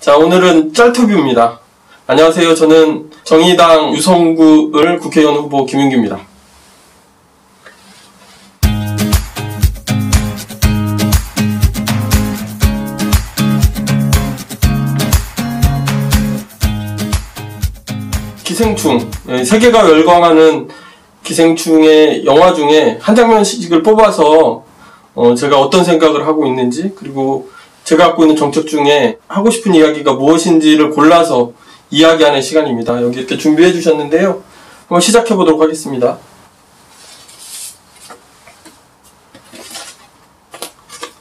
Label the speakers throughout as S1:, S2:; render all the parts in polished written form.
S1: 자, 오늘은 짤투뷰입니다. 안녕하세요. 저는 정의당 유성구을 국회의원 후보 김윤규입니다. 기생충, 세계가 열광하는 기생충의 영화 중에 한 장면씩을 뽑아서 제가 어떤 생각을 하고 있는지, 그리고 제가 갖고 있는 정책 중에 하고 싶은 이야기가 무엇인지를 골라서 이야기하는 시간입니다. 여기 이렇게 준비해 주셨는데요. 한번 시작해 보도록 하겠습니다.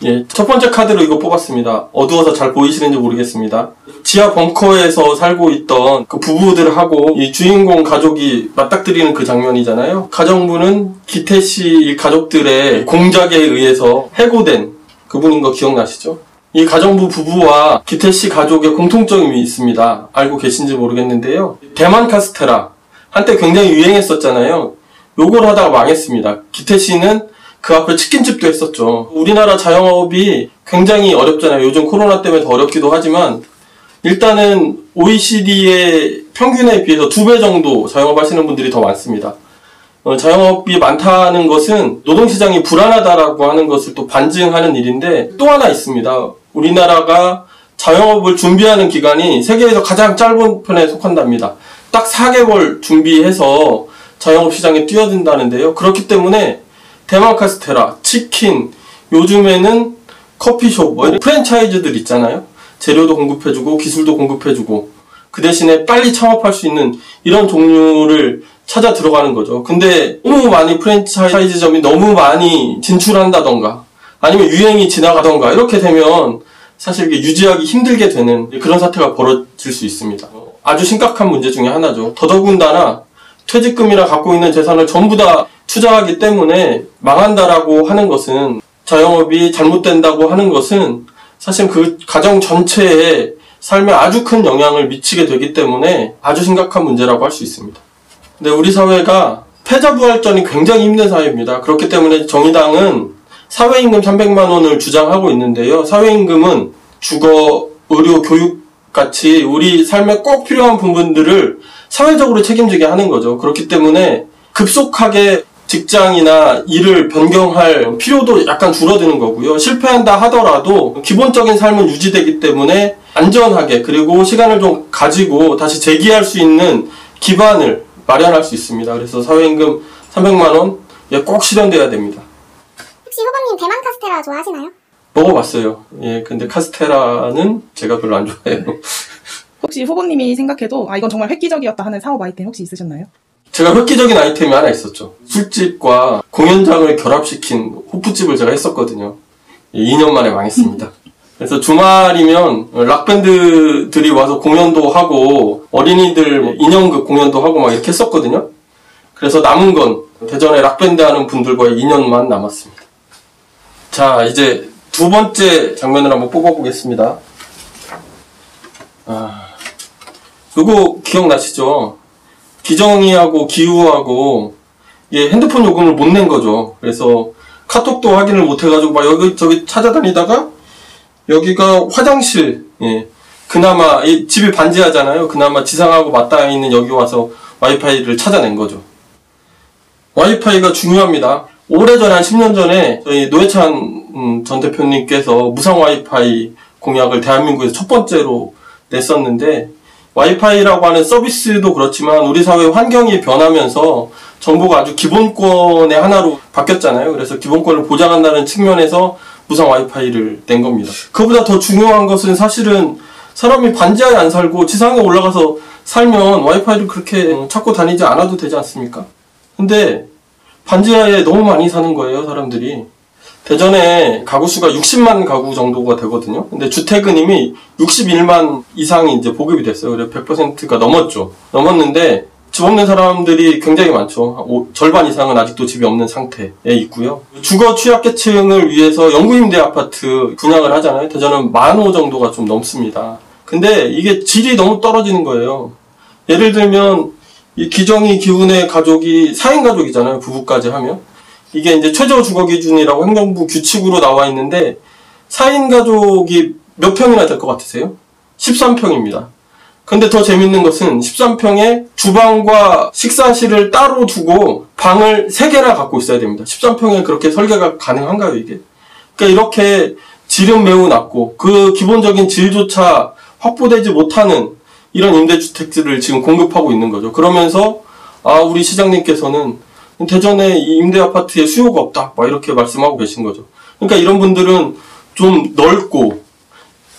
S1: 예, 첫 번째 카드로 이거 뽑았습니다. 어두워서 잘 보이시는지 모르겠습니다. 지하 벙커에서 살고 있던 그 부부들하고 이 주인공 가족이 맞닥뜨리는 그 장면이잖아요. 가정부는 기태씨 가족들의 공작에 의해서 해고된 그분인 거 기억나시죠? 이 가정부 부부와 기태씨 가족의 공통점이 있습니다. 알고 계신지 모르겠는데요. 대만 카스테라, 한때 굉장히 유행했었잖아요. 요걸 하다가 망했습니다. 기태씨는 그 앞에 치킨집도 했었죠. 우리나라 자영업이 굉장히 어렵잖아요. 요즘 코로나 때문에 더 어렵기도 하지만 일단은 OECD의 평균에 비해서 2배 정도 자영업 하시는 분들이 더 많습니다. 자영업이 많다는 것은 노동시장이 불안하다라고 하는 것을 또 반증하는 일인데, 또 하나 있습니다. 우리나라가 자영업을 준비하는 기간이 세계에서 가장 짧은 편에 속한답니다. 딱 4개월 준비해서 자영업 시장에 뛰어든다는데요. 그렇기 때문에 대만 카스테라, 치킨, 요즘에는 커피숍, 프랜차이즈들 있잖아요. 재료도 공급해주고 기술도 공급해주고 그 대신에 빨리 창업할 수 있는 이런 종류를 찾아 들어가는 거죠. 근데 너무 많이 프랜차이즈점이 너무 많이 진출한다던가 아니면 유행이 지나가던가 이렇게 되면 사실 이게 유지하기 힘들게 되는 그런 사태가 벌어질 수 있습니다. 아주 심각한 문제 중에 하나죠. 더더군다나 퇴직금이나 갖고 있는 재산을 전부 다 투자하기 때문에 망한다라고 하는 것은, 자영업이 잘못된다고 하는 것은 사실 그 가정 전체에 삶에 아주 큰 영향을 미치게 되기 때문에 아주 심각한 문제라고 할 수 있습니다. 근데 우리 사회가 패자부활전이 굉장히 힘든 사회입니다. 그렇기 때문에 정의당은 사회임금 300만 원을 주장하고 있는데요. 사회임금은 주거, 의료, 교육 같이 우리 삶에 꼭 필요한 부분들을 사회적으로 책임지게 하는 거죠. 그렇기 때문에 급속하게 직장이나 일을 변경할 필요도 약간 줄어드는 거고요. 실패한다 하더라도 기본적인 삶은 유지되기 때문에 안전하게, 그리고 시간을 좀 가지고 다시 재기할 수 있는 기반을 마련할 수 있습니다. 그래서 사회임금 300만 원 꼭 실현돼야 됩니다.
S2: 혹시 후보님 대만 카스테라 좋아하시나요?
S1: 먹어봤어요. 예, 근데 카스테라는 제가 별로 안 좋아해요.
S3: 혹시 후보님이 생각해도 이건 정말 획기적이었다 하는 사업 아이템 혹시 있으셨나요?
S1: 제가 획기적인 아이템이 하나 있었죠. 술집과 공연장을 결합시킨 호프집을 제가 했었거든요. 2년 만에 망했습니다. 그래서 주말이면 락밴드들이 와서 공연도 하고 어린이들 인형극 공연도 하고 막 이렇게 했었거든요. 그래서 남은 건 대전에 락밴드 하는 분들과의 2년만 남았습니다. 자, 이제 두 번째 장면을 한번 뽑아보겠습니다. 요거 기억나시죠? 기정이하고 기우하고 핸드폰 요금을 못 낸 거죠. 그래서 카톡도 확인을 못 해가지고 막 여기저기 찾아다니다가 여기가 화장실, 그나마 이 집이 반지하잖아요. 그나마 지상하고 맞닿아 있는 여기 와서 와이파이를 찾아낸 거죠. 와이파이가 중요합니다. 오래전에 한 10년 전에 저희 노회찬 전 대표님께서 무상 와이파이 공약을 대한민국에서 첫 번째로 냈었는데, 와이파이라고 하는 서비스도 그렇지만 우리 사회 환경이 변하면서 정부가 아주 기본권의 하나로 바뀌었잖아요. 그래서 기본권을 보장한다는 측면에서 무상 와이파이를 낸 겁니다. 그보다 더 중요한 것은 사실은 사람이 반지하에 안 살고 지상에 올라가서 살면 와이파이를 그렇게 찾고 다니지 않아도 되지 않습니까? 근데 반지하에 너무 많이 사는 거예요, 사람들이. 대전에 가구 수가 60만 가구 정도가 되거든요. 근데 주택은 이미 61만 이상이 이제 보급이 됐어요. 그래서 100%가 넘었죠. 넘었는데 집 없는 사람들이 굉장히 많죠. 절반 이상은 아직도 집이 없는 상태에 있고요. 주거 취약계층을 위해서 영구임대 아파트 분양을 하잖아요. 대전은 10,000호 정도가 좀 넘습니다. 근데 이게 질이 너무 떨어지는 거예요. 예를 들면 이 기정이 기훈의 가족이 4인 가족이잖아요. 부부까지 하면. 이게 이제 최저 주거 기준이라고 행정부 규칙으로 나와 있는데 4인 가족이 몇 평이나 될 것 같으세요? 13평입니다. 근데 더 재밌는 것은 13평에 주방과 식사실을 따로 두고 방을 3개나 갖고 있어야 됩니다. 13평에 그렇게 설계가 가능한가요, 이게? 그러니까 이렇게 질은 매우 낮고 그 기본적인 질조차 확보되지 못하는 이런 임대주택들을 지금 공급하고 있는 거죠. 그러면서 우리 시장님께서는 대전에 이 임대아파트에 수요가 없다 막 이렇게 말씀하고 계신 거죠. 그러니까 이런 분들은 좀 넓고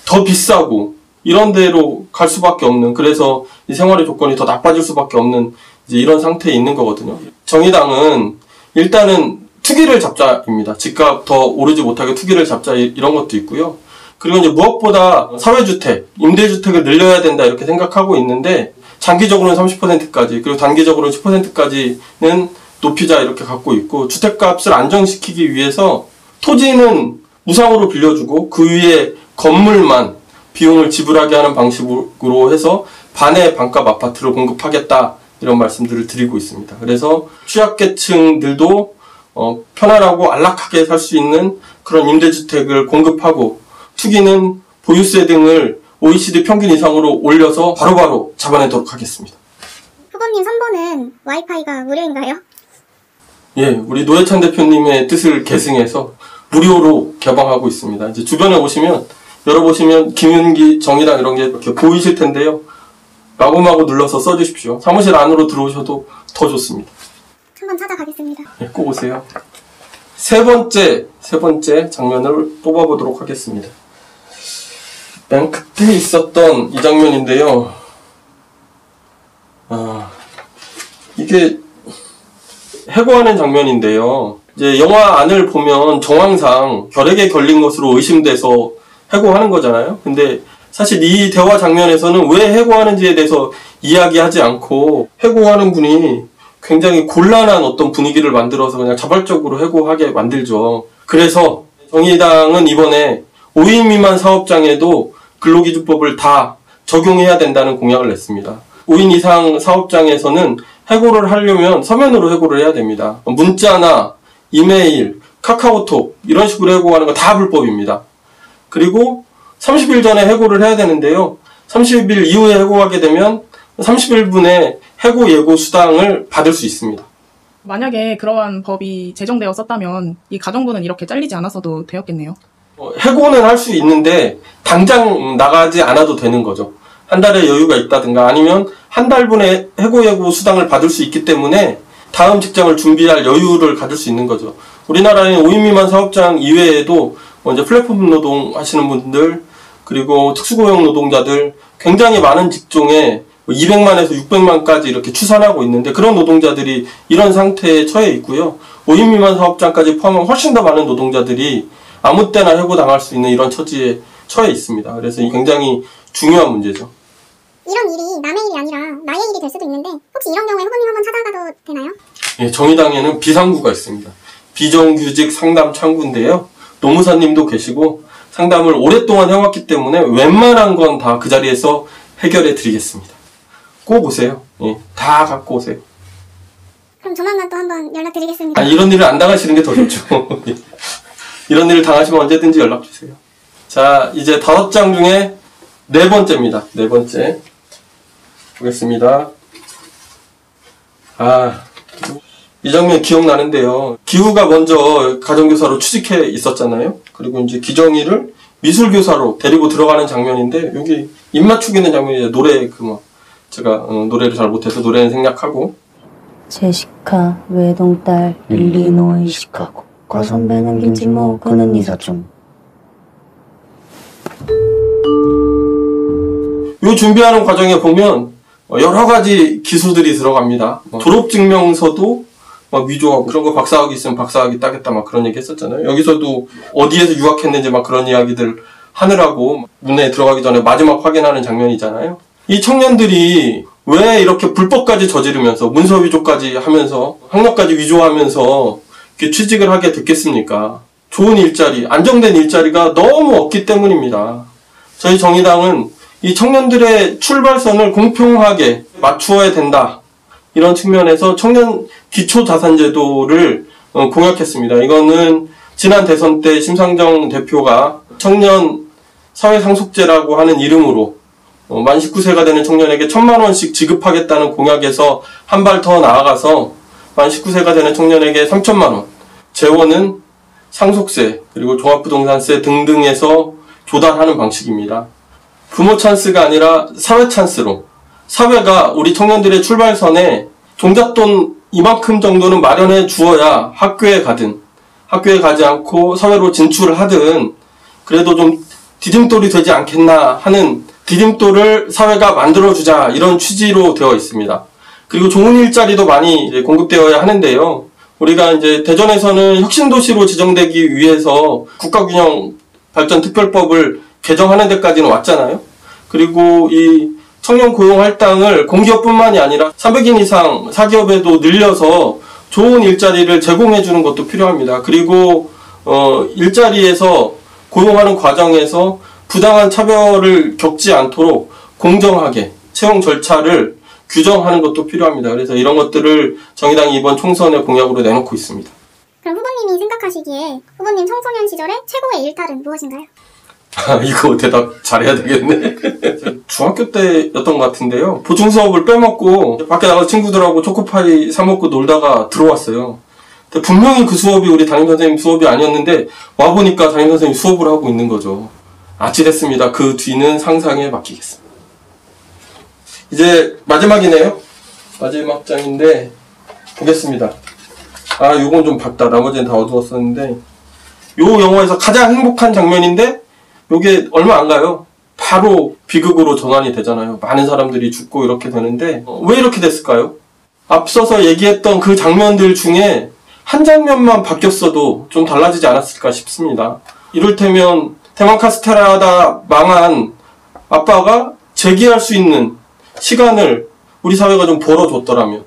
S1: 더 비싸고 이런 데로 갈 수밖에 없는, 그래서 이 생활의 조건이 더 나빠질 수밖에 없는 이제 이런 상태에 있는 거거든요. 정의당은 일단은 투기를 잡자입니다. 집값 더 오르지 못하게 투기를 잡자 이런 것도 있고요. 그리고 이제 무엇보다 사회주택, 임대주택을 늘려야 된다 이렇게 생각하고 있는데 장기적으로는 30%까지 그리고 단기적으로는 10%까지는 높이자 이렇게 갖고 있고, 주택값을 안정시키기 위해서 토지는 무상으로 빌려주고 그 위에 건물만 비용을 지불하게 하는 방식으로 해서 반의 반값 아파트를 공급하겠다 이런 말씀들을 드리고 있습니다. 그래서 취약계층들도 편안하고 안락하게 살 수 있는 그런 임대주택을 공급하고, 투기는 보유세 등을 OECD 평균 이상으로 올려서 바로바로 잡아내도록 하겠습니다.
S2: 후보님 선보는 와이파이가 무료인가요?
S1: 예, 우리 노회찬 대표님의 뜻을 계승해서 무료로 개방하고 있습니다. 이제 주변에 오시면, 열어보시면 김윤기, 정의당 이런 게 이렇게 보이실 텐데요. 마구마구 눌러서 써주십시오. 사무실 안으로 들어오셔도 더 좋습니다.
S2: 한번 찾아가겠습니다.
S1: 예, 꼭 오세요. 세 번째 장면을 뽑아보도록 하겠습니다. 맨 끝에 있었던 이 장면인데요. 이게 해고하는 장면인데요. 이제 영화 안을 보면 정황상 결핵에 걸린 것으로 의심돼서 해고하는 거잖아요. 근데 사실 이 대화 장면에서는 왜 해고하는지에 대해서 이야기하지 않고, 해고하는 분이 굉장히 곤란한 어떤 분위기를 만들어서 그냥 자발적으로 해고하게 만들죠. 그래서 정의당은 이번에 5인 미만 사업장에도 근로기준법을 다 적용해야 된다는 공약을 냈습니다. 5인 이상 사업장에서는 해고를 하려면 서면으로 해고를 해야 됩니다. 문자나 이메일, 카카오톡 이런 식으로 해고하는 거 다 불법입니다. 그리고 30일 전에 해고를 해야 되는데요. 30일 이후에 해고하게 되면 30일분의 해고 예고 수당을 받을 수 있습니다.
S3: 만약에 그러한 법이 제정되었었다면 이 가정부는 이렇게 잘리지 않았어도 되었겠네요.
S1: 해고는 할 수 있는데 당장 나가지 않아도 되는 거죠. 한 달에 여유가 있다든가 아니면 한 달분의 해고 예고 수당을 받을 수 있기 때문에 다음 직장을 준비할 여유를 가질 수 있는 거죠. 우리나라에 5인 미만 사업장 이외에도 이제 플랫폼 노동 하시는 분들, 그리고 특수고용 노동자들, 굉장히 많은 직종에 200만에서 600만까지 이렇게 추산하고 있는데, 그런 노동자들이 이런 상태에 처해 있고요. 5인 미만 사업장까지 포함하면 훨씬 더 많은 노동자들이 아무 때나 해고당할 수 있는 이런 처지에 처해 있습니다. 그래서 굉장히 중요한 문제죠.
S2: 이런 일이 남의 일이 아니라 나의 일이 될 수도 있는데 혹시 이런 경우에 후보님 한번 찾아가도 되나요?
S1: 예, 정의당에는 비상구가 있습니다. 비정규직 상담 창구인데요. 노무사님도 계시고 상담을 오랫동안 해왔기 때문에 웬만한 건 다 그 자리에서 해결해 드리겠습니다. 꼭 오세요. 예, 다 갖고 오세요.
S2: 그럼 조만간 또 한번 연락드리겠습니다.
S1: 이런 일을 안 당하시는 게 더 좋죠. 이런 일을 당하시면 언제든지 연락주세요. 자, 이제 5장 중에 4번째입니다. 4번째. 보겠습니다. 이 장면 기억나는데요. 기후가 먼저 가정교사로 취직해 있었잖아요. 그리고 이제 기정이를 미술교사로 데리고 들어가는 장면인데, 여기 입맞추기 있는 장면이 노래 제가 노래를 잘 못해서 노래는 생략하고.
S4: 제시카 외동딸 일리노이 시카고 과선배는 김치모 그는 이사촌.
S1: 요 준비하는 과정에 보면 여러 가지 기술들이 들어갑니다. 졸업증명서도 막 위조하고, 그런 거 박사학위 있으면 박사학위 따겠다 막 그런 얘기 했었잖아요. 여기서도 어디에서 유학했는지 막 그런 이야기들 하느라고 문에 들어가기 전에 마지막 확인하는 장면이잖아요. 이 청년들이 왜 이렇게 불법까지 저지르면서 문서 위조까지 하면서 학력까지 위조하면서 이렇게 취직을 하게 됐겠습니까? 좋은 일자리, 안정된 일자리가 너무 없기 때문입니다. 저희 정의당은 이 청년들의 출발선을 공평하게 맞추어야 된다. 이런 측면에서 청년 기초자산제도를 공약했습니다. 이거는 지난 대선 때 심상정 대표가 청년 사회상속제라고 하는 이름으로 만 19세가 되는 청년에게 1,000만 원씩 지급하겠다는 공약에서 한 발 더 나아가서 만 19세가 되는 청년에게 3,000만 원, 재원은 상속세, 그리고 종합부동산세 등등에서 조달하는 방식입니다. 부모 찬스가 아니라 사회 찬스로, 사회가 우리 청년들의 출발선에 종잣돈 이만큼 정도는 마련해 주어야 학교에 가지 않고 사회로 진출을 하든 그래도 좀 디딤돌이 되지 않겠나 하는, 디딤돌을 사회가 만들어주자, 이런 취지로 되어 있습니다. 그리고 좋은 일자리도 많이 이제 공급되어야 하는데요. 우리가 이제 대전에서는 혁신도시로 지정되기 위해서 국가균형발전특별법을 개정하는 데까지는 왔잖아요. 그리고 이 청년 고용 할당을 공기업뿐만이 아니라 300인 이상 사기업에도 늘려서 좋은 일자리를 제공해 주는 것도 필요합니다. 그리고 일자리에서 고용하는 과정에서 부당한 차별을 겪지 않도록 공정하게 채용 절차를 규정하는 것도 필요합니다. 그래서 이런 것들을 정의당이 이번 총선의 공약으로 내놓고 있습니다.
S2: 그럼 후보님이 생각하시기에 후보님 청소년 시절의 최고의 일탈은 무엇인가요?
S1: 이거 대답 잘해야 되겠네. 중학교 때였던 것 같은데요. 보충 수업을 빼먹고 밖에 나가서 친구들하고 초코파이 사먹고 놀다가 들어왔어요. 근데 분명히 그 수업이 우리 담임선생님 수업이 아니었는데 와보니까 담임선생님이 수업을 하고 있는 거죠. 아찔했습니다. 그 뒤는 상상에 맡기겠습니다. 이제 마지막이네요. 마지막 장인데 보겠습니다. 요건 좀 밝다. 나머지는 다 어두웠었는데, 요 영화에서 가장 행복한 장면인데 요게 얼마 안 가요. 바로 비극으로 전환이 되잖아요. 많은 사람들이 죽고 이렇게 되는데 왜 이렇게 됐을까요? 앞서서 얘기했던 그 장면들 중에 한 장면만 바뀌었어도 좀 달라지지 않았을까 싶습니다. 이를테면 대만 카스테라다 망한 아빠가 재기할 수 있는 시간을 우리 사회가 좀 벌어줬더라면,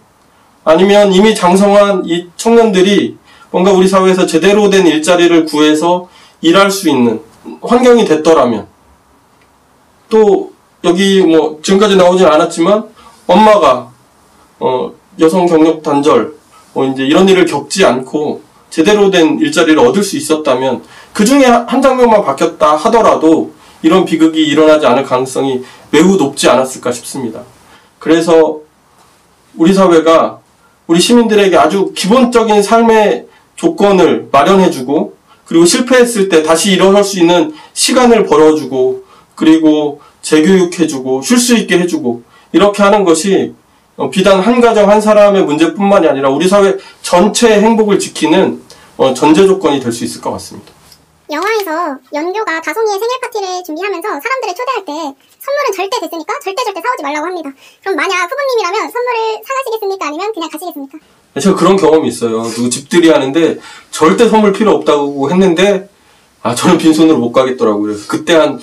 S1: 아니면 이미 장성한 이 청년들이 뭔가 우리 사회에서 제대로 된 일자리를 구해서 일할 수 있는 환경이 됐더라면, 또 여기 뭐 지금까지 나오진 않았지만 엄마가 여성 경력 단절 이제 이런 일을 겪지 않고 제대로 된 일자리를 얻을 수 있었다면, 그 중에 한 장면만 바뀌었다 하더라도 이런 비극이 일어나지 않을 가능성이 매우 높지 않았을까 싶습니다. 그래서 우리 사회가 우리 시민들에게 아주 기본적인 삶의 조건을 마련해주고, 그리고 실패했을 때 다시 일어설 수 있는 시간을 벌어주고, 그리고 재교육해주고 쉴 수 있게 해주고, 이렇게 하는 것이 비단 한 가정 한 사람의 문제뿐만이 아니라 우리 사회 전체의 행복을 지키는 전제 조건이 될 수 있을 것 같습니다.
S2: 영화에서 연교가 다송이의 생일 파티를 준비하면서 사람들을 초대할 때 선물은 절대 됐으니까 절대 사오지 말라고 합니다. 그럼 만약 후보님이라면 선물을 사가시겠습니까? 아니면 그냥 가시겠습니까?
S1: 제가 그런 경험이 있어요. 누구 집들이 하는데 절대 선물 필요 없다고 했는데 저는 빈손으로 못 가겠더라고요. 그때 한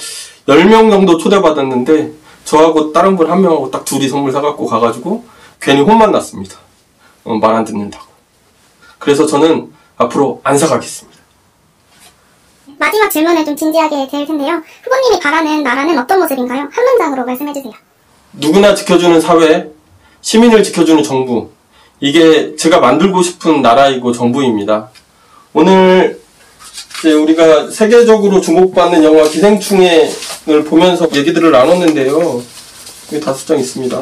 S1: 10명 정도 초대받았는데 저하고 다른 분 한 명하고 딱 둘이 선물 사갖고 가가지고 괜히 혼만 났습니다. 말 안 듣는다고. 그래서 저는 앞으로 안 사가겠습니다.
S2: 마지막 질문을 좀 진지하게 드릴 텐데요. 후보님이 바라는 나라는 어떤 모습인가요? 한 문장으로 말씀해주세요. 누구나
S1: 지켜주는 사회, 시민을 지켜주는 정부, 이게 제가 만들고 싶은 나라이고 정부입니다. 오늘 이제 우리가 세계적으로 주목받는 영화 기생충을 보면서 얘기들을 나눴는데요. 여기 5장 있습니다.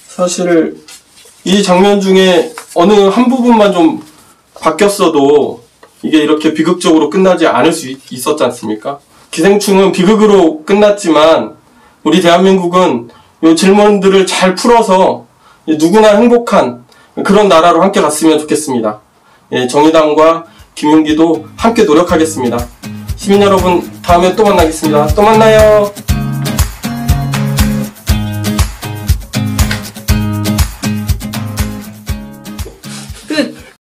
S1: 사실 이 장면 중에 어느 한 부분만 좀 바뀌었어도 이게 이렇게 비극적으로 끝나지 않을 수 있었지 않습니까? 기생충은 비극으로 끝났지만 우리 대한민국은 이 질문들을 잘 풀어서 누구나 행복한 그런 나라로 함께 갔으면 좋겠습니다. 정의당과 김용기도 함께 노력하겠습니다. 시민 여러분, 다음에 또 만나겠습니다. 또 만나요.